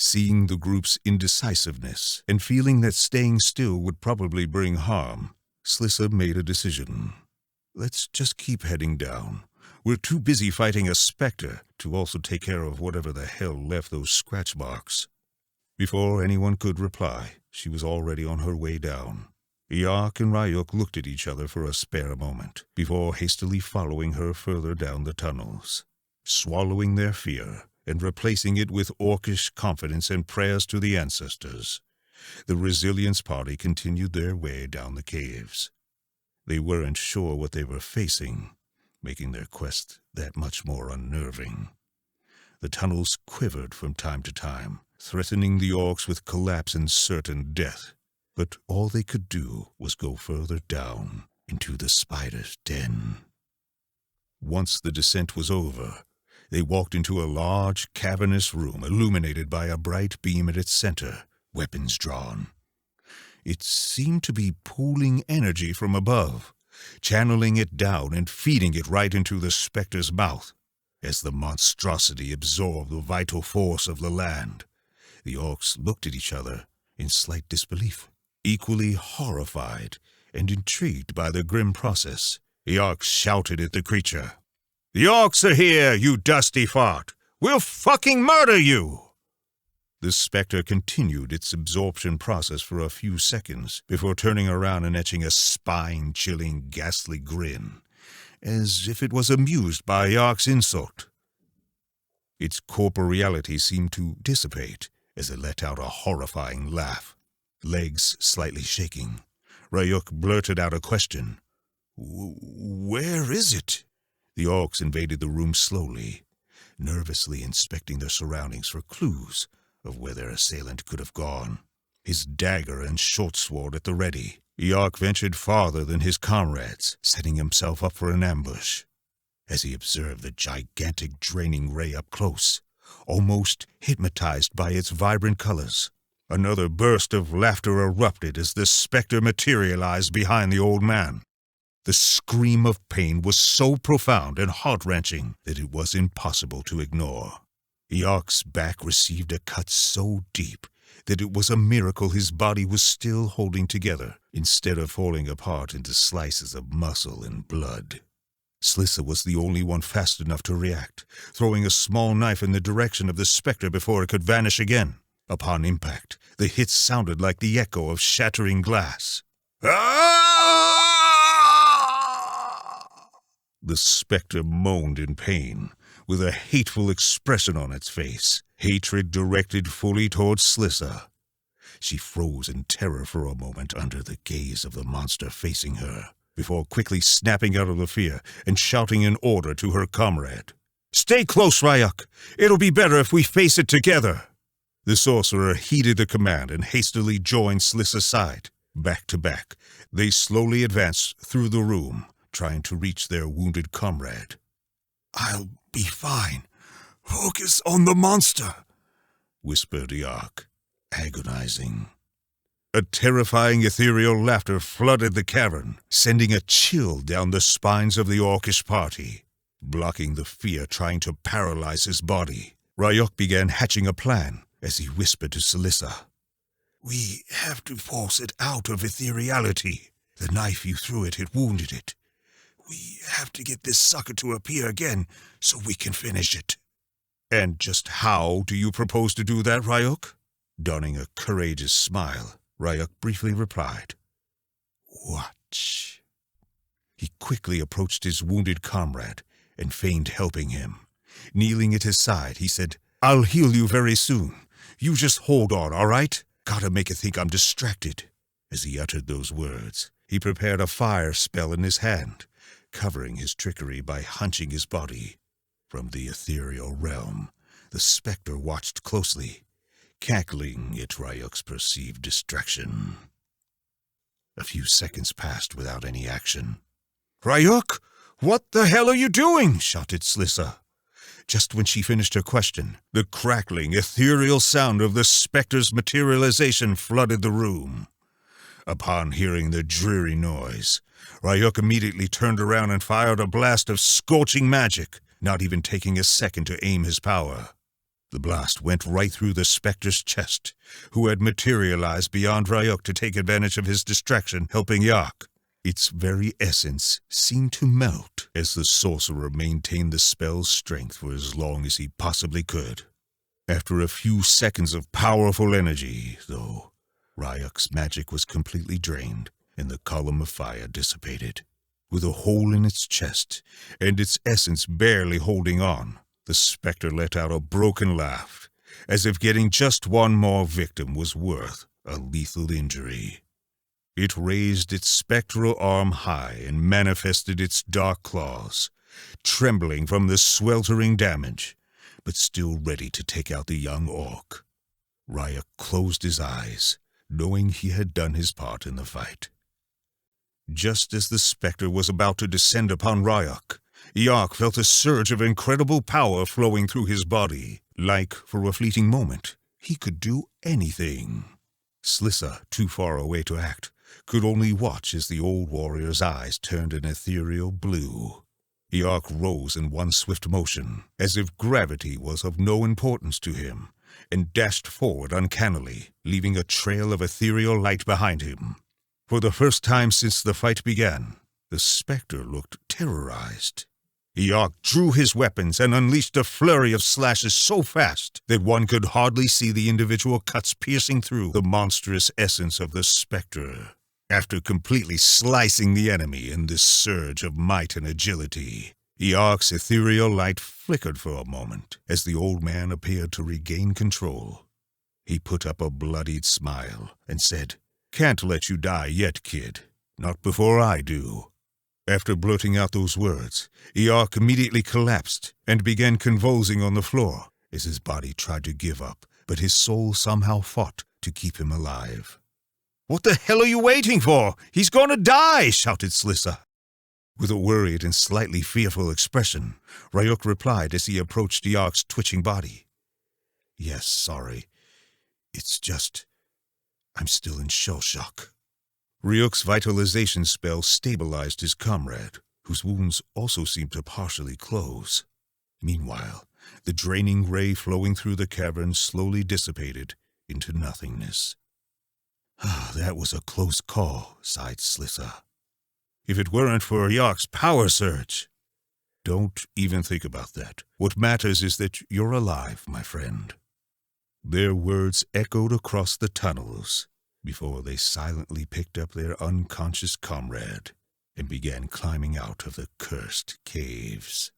Seeing the group's indecisiveness and feeling that staying still would probably bring harm, Slissa made a decision. Let's just keep heading down. We're too busy fighting a specter to also take care of whatever the hell left those scratch marks. Before anyone could reply, she was already on her way down. Iark and Ryuk looked at each other for a spare moment, before hastily following her further down the tunnels. Swallowing their fear, and replacing it with orcish confidence and prayers to the ancestors, the Resilience Party continued their way down the caves. They weren't sure what they were facing, making their quest that much more unnerving. The tunnels quivered from time to time, threatening the orcs with collapse and certain death. But all they could do was go further down into the spider's den. Once the descent was over, they walked into a large, cavernous room illuminated by a bright beam at its center, weapons drawn. It seemed to be pooling energy from above, channeling it down and feeding it right into the specter's mouth. As the monstrosity absorbed the vital force of the land, the orcs looked at each other in slight disbelief. Equally horrified and intrigued by the grim process, Iark shouted at the creature, "The orcs are here, you dusty fart! We'll fucking murder you!" The specter continued its absorption process for a few seconds before turning around and etching a spine-chilling, ghastly grin, as if it was amused by Iark's insult. Its corporeality seemed to dissipate as it let out a horrifying laugh. Legs slightly shaking, Ryuk blurted out a question. "Where is it?" The orcs invaded the room slowly, nervously inspecting their surroundings for clues of where their assailant could have gone. His dagger and short sword at the ready, Iark ventured farther than his comrades, setting himself up for an ambush. As he observed the gigantic draining ray up close, almost hypnotized by its vibrant colors, another burst of laughter erupted as the specter materialized behind the old man. The scream of pain was so profound and heart-wrenching that it was impossible to ignore. Iark's back received a cut so deep that it was a miracle his body was still holding together, instead of falling apart into slices of muscle and blood. Slissa was the only one fast enough to react, throwing a small knife in the direction of the specter before it could vanish again. Upon impact, the hit sounded like the echo of shattering glass. Ah! The specter moaned in pain, with a hateful expression on its face, hatred directed fully towards Slissa. She froze in terror for a moment under the gaze of the monster facing her, before quickly snapping out of the fear and shouting an order to her comrade. "Stay close, Ryuk! It'll be better if we face it together!" The sorcerer heeded the command and hastily joined Slissa's side. Back to back, they slowly advanced through the room, trying to reach their wounded comrade. "I'll be fine. Focus on the monster," whispered Iark, agonizing. A terrifying ethereal laughter flooded the cavern, sending a chill down the spines of the orcish party, blocking the fear trying to paralyze his body. Ryuk began hatching a plan as he whispered to Slissa, "We have to force it out of ethereality. The knife you threw at it wounded it. We have to get this sucker to appear again so we can finish it." "And just how do you propose to do that, Ryuk?" Donning a courageous smile, Ryuk briefly replied, "Watch." He quickly approached his wounded comrade and feigned helping him. Kneeling at his side, he said, "I'll heal you very soon. You just hold on, all right? Gotta make it think I'm distracted." As he uttered those words, he prepared a fire spell in his hand, covering his trickery by hunching his body. From the ethereal realm, the specter watched closely, cackling at Ryuk's perceived distraction. A few seconds passed without any action. "Ryuk, what the hell are you doing?" shouted Slissa. Just when she finished her question, the crackling, ethereal sound of the specter's materialization flooded the room. Upon hearing the dreary noise, Ryuk immediately turned around and fired a blast of scorching magic, not even taking a second to aim his power. The blast went right through the Spectre's chest, who had materialized beyond Ryuk to take advantage of his distraction, helping Yak. Its very essence seemed to melt as the sorcerer maintained the spell's strength for as long as he possibly could. After a few seconds of powerful energy, though, Ryuk's magic was completely drained and the column of fire dissipated. With a hole in its chest and its essence barely holding on, the Spectre let out a broken laugh, as if getting just one more victim was worth a lethal injury. It raised its spectral arm high and manifested its dark claws, trembling from the sweltering damage, but still ready to take out the young orc. Ryuk closed his eyes, knowing he had done his part in the fight. Just as the Spectre was about to descend upon Ryuk, Yak felt a surge of incredible power flowing through his body, like, for a fleeting moment, he could do anything. Slissa, too far away to act, could only watch as the old warrior's eyes turned an ethereal blue. Yak rose in one swift motion, as if gravity was of no importance to him, and dashed forward uncannily, leaving a trail of ethereal light behind him. For the first time since the fight began, the Spectre looked terrorized. Yak drew his weapons and unleashed a flurry of slashes so fast that one could hardly see the individual cuts piercing through the monstrous essence of the Spectre. After completely slicing the enemy in this surge of might and agility, Yak's ethereal light flickered for a moment as the old man appeared to regain control. He put up a bloodied smile and said, "Can't let you die yet, kid. Not before I do." After blurting out those words, Yak immediately collapsed and began convulsing on the floor as his body tried to give up, but his soul somehow fought to keep him alive. "What the hell are you waiting for? He's gonna die!" shouted Slissa. With a worried and slightly fearful expression, Ryuk replied as he approached Yak's twitching body. "Yes, sorry. It's just, I'm still in shell shock." Ryuk's vitalization spell stabilized his comrade, whose wounds also seemed to partially close. Meanwhile, the draining ray flowing through the cavern slowly dissipated into nothingness. "That was a close call," sighed Slissa. "If it weren't for Yak's power surge." "Don't even think about that. What matters is that you're alive, my friend." Their words echoed across the tunnels before they silently picked up their unconscious comrade and began climbing out of the cursed caves.